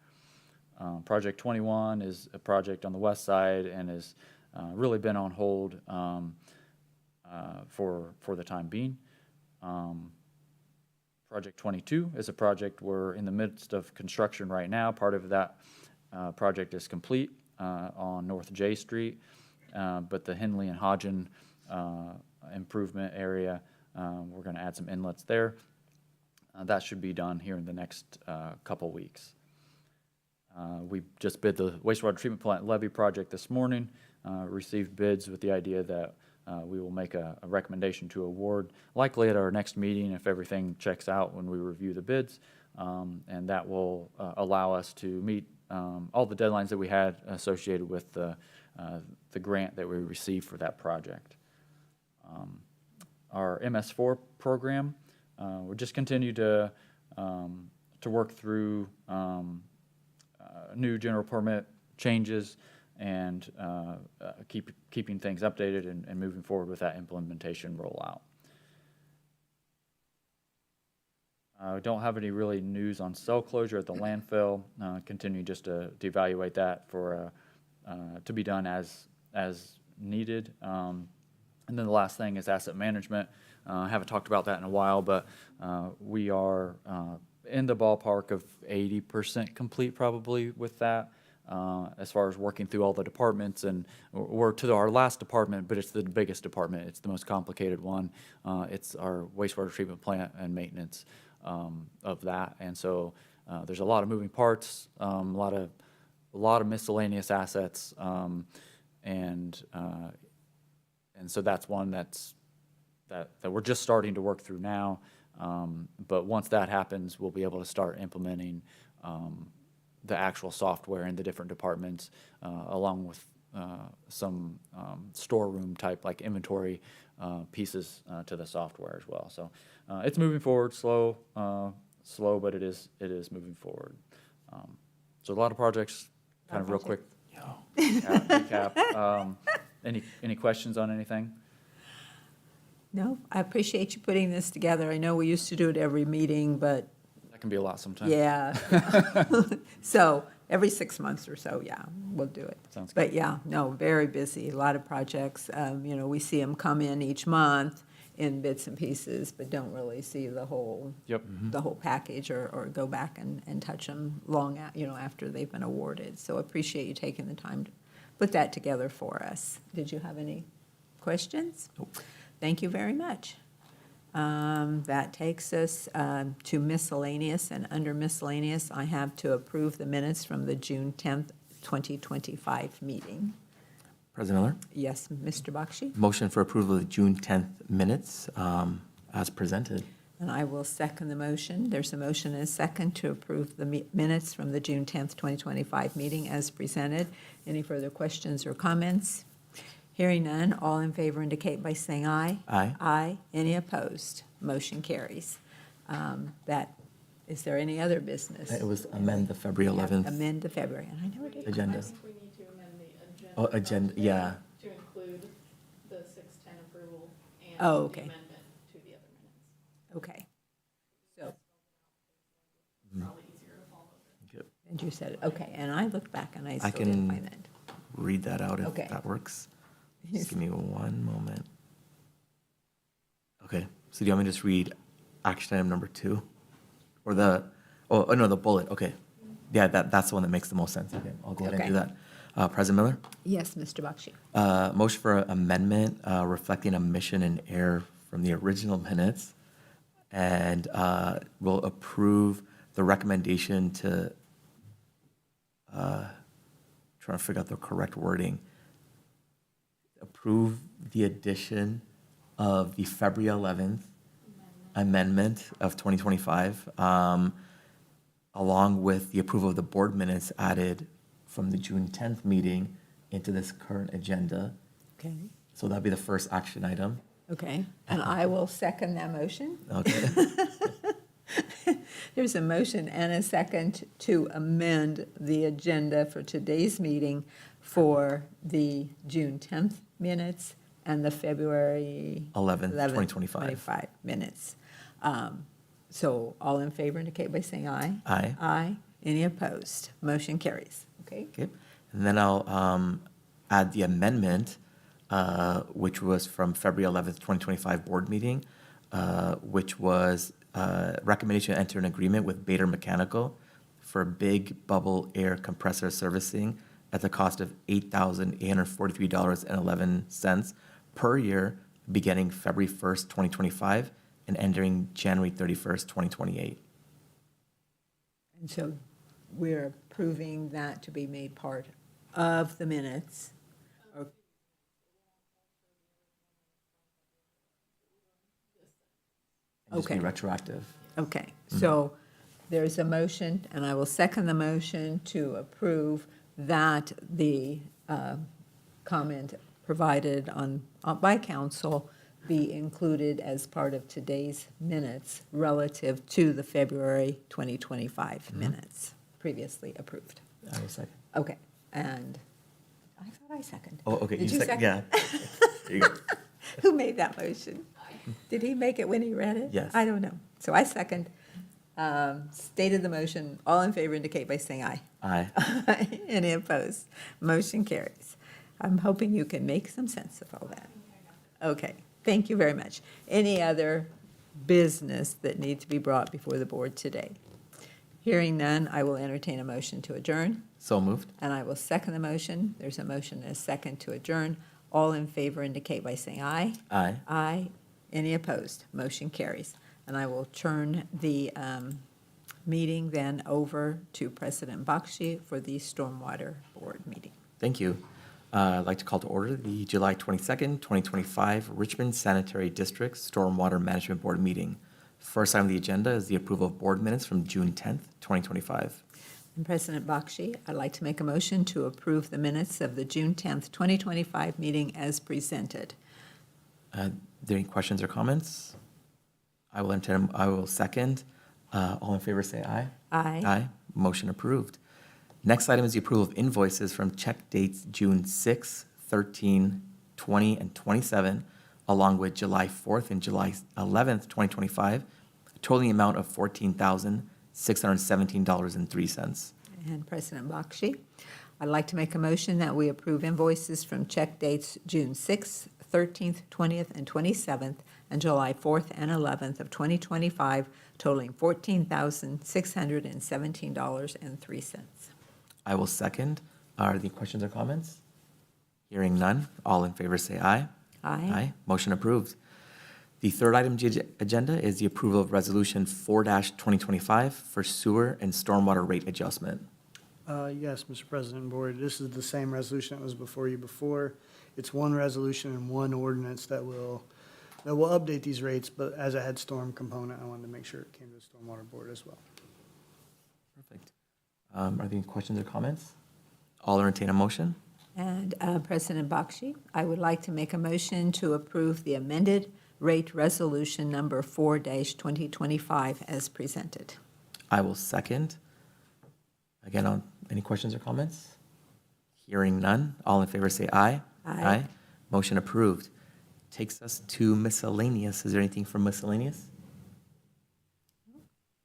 Project 21 is a project on the west side and has really been on hold for the time being. Project 22 is a project we're in the midst of construction right now. Part of that project is complete on North J Street, but the Henley and Hodgen improvement area, we're going to add some inlets there. That should be done here in the next couple weeks. We just bid the wastewater treatment plant levee project this morning, received bids with the idea that we will make a recommendation to award, likely at our next meeting if everything checks out when we review the bids, and that will allow us to meet all the deadlines that we had associated with the grant that we received for that project. Our MS4 program, we just continue to work through new general permit changes and keeping things updated and moving forward with that implementation rollout. I don't have any really news on cell closure at the landfill. Continue just to evaluate that for to be done as needed. And then the last thing is asset management. I haven't talked about that in a while, but we are in the ballpark of 80% complete probably with that. As far as working through all the departments, and we're to our last department, but it's the biggest department. It's the most complicated one. It's our wastewater treatment plant and maintenance of that. And so there's a lot of moving parts, a lot of miscellaneous assets, and so that's one that we're just starting to work through now. But once that happens, we'll be able to start implementing the actual software in the different departments, along with some storeroom type like inventory pieces to the software as well. So it's moving forward, slow, but it is moving forward. So a lot of projects, kind of real quick. Recap. Any questions on anything? No, I appreciate you putting this together. I know we used to do it every meeting, but That can be a lot sometimes. yeah. So every 6 months or so, yeah, we'll do it. Sounds good. But yeah, no, very busy, a lot of projects. We see them come in each month in bits and pieces, but don't really see the whole, Yep. the whole package or go back and touch them long, after they've been awarded. So appreciate you taking the time to put that together for us. Did you have any questions? Nope. Thank you very much. That takes us to miscellaneous, and under miscellaneous, I have to approve the minutes from the June 10th, 2025 meeting. President Miller, Yes, Mr. Bakshi? motion for approval of the June 10th minutes as presented. And I will second the motion. There's a motion and a second to approve the minutes from the June 10th, 2025 meeting as presented. Any further questions or comments? Hearing none, all in favor indicate by saying aye. Aye. Aye. Any opposed? Motion carries. Is there any other business? It was amend the February 11th Amend the February, and I know it is. agenda. I think we need to amend the Oh, agenda, yeah. To include the 610 approval and Oh, the okay. amendment to the other minutes. Okay. So, Probably easier to follow. and you said, it. Okay, and I looked back and I I still didn't can- find that. Read that out if Okay. that works. Just give me one moment. Okay, so do you want me to just read action item number 2? Or the, oh, no, the bullet, okay. Yeah, that's the one that makes the most sense. Okay, I'll go ahead and do Okay. that. President Miller? Yes, Mr. Bakshi. Motion for amendment reflecting omission and error from the original minutes. And will approve the recommendation to, trying to figure out the correct wording. Approve the addition of the February 11th amendment of 2025, along with the approval of the board minutes added from the June 10th meeting into this current agenda. Okay. So that'd be the first action item. Okay, and I will second that motion. Okay. There's a motion and a second to amend the agenda for today's meeting for the June 10th minutes and the February 11th, 11th, 2025. 25 minutes. So all in favor indicate by saying aye. Aye. Aye. Any opposed? Motion carries. Okay? Okay, and then I'll add the amendment, which was from February 11th, 2025 board meeting, which was recommendation to enter an agreement with Bader Mechanical for big bubble air compressor servicing at the cost of $8,843.11 per year, beginning February 1st, 2025, and ending January 31st, 2028. And so we're approving that to be made part of the minutes. Or- And just be Okay. retroactive. Okay, so there's a motion, and I will second the motion to approve that the comment provided by council be included as part of today's minutes relative to the February 2025 minutes previously approved. I will second. Okay, and I thought I seconded. Oh, okay, Did you second, yeah. There you go. Who made that motion? Did he make it when he read it? Yes. I don't know. So I second. Stated the motion. All in favor indicate by saying aye. Aye. Any opposed? Motion carries. I'm hoping you can make some sense of all that. Okay, thank you very much. Any other business that needs to be brought before the board today? Hearing none, I will entertain a motion to adjourn, So moved. and I will second the motion. There's a motion and a second to adjourn. All in favor indicate by saying aye. Aye. Aye. Any opposed? Motion carries. And I will turn the meeting then over to President Bakshi for the Stormwater Board meeting. Thank you. I'd like to call to order the July 22nd, 2025 Richmond Sanitary District Stormwater Management Board meeting. First item on the agenda is the approval of board minutes from June 10th, 2025. And President Bakshi, I'd like to make a motion to approve the minutes of the June 10th, 2025 meeting as presented. Are there any questions or comments? I will second. All in favor say aye. Aye. Aye. Motion approved. Next item is the approval of invoices from check dates June 6, 13, 20, and 27, along with July 4th and July 11th, 2025, totaling amount of $14,617.03. And President Bakshi, I'd like to make a motion that we approve invoices from check dates June 6th, 13th, 20th, and 27th, and July 4th and 11th of 2025, totaling $14,617.03. I will second. Are there any questions or comments? Hearing none, all in favor say aye. Aye. Motion approved. The third item on the agenda is the approval of Resolution 4-2025 for sewer and stormwater rate adjustment. Yes, Mr. President and Board, this is the same resolution that was before you before. It's one resolution and one ordinance that will update these rates, but as it had storm component, I wanted to make sure it came to the Stormwater Board as well. Perfect. Are there any questions or comments? I'll entertain a motion. And President Bakshi, I would like to make a motion to approve the amended rate resolution number 4-2025 as presented. I will second. Again, any questions or comments? Hearing none, all in favor say aye. Aye. Motion approved. Takes us to miscellaneous. Is there anything from miscellaneous?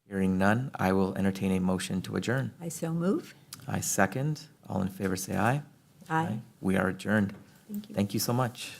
Hearing none, I will entertain a motion to adjourn. I so move. I second. All in favor say aye. Aye. We are adjourned. Thank you. Thank you so much.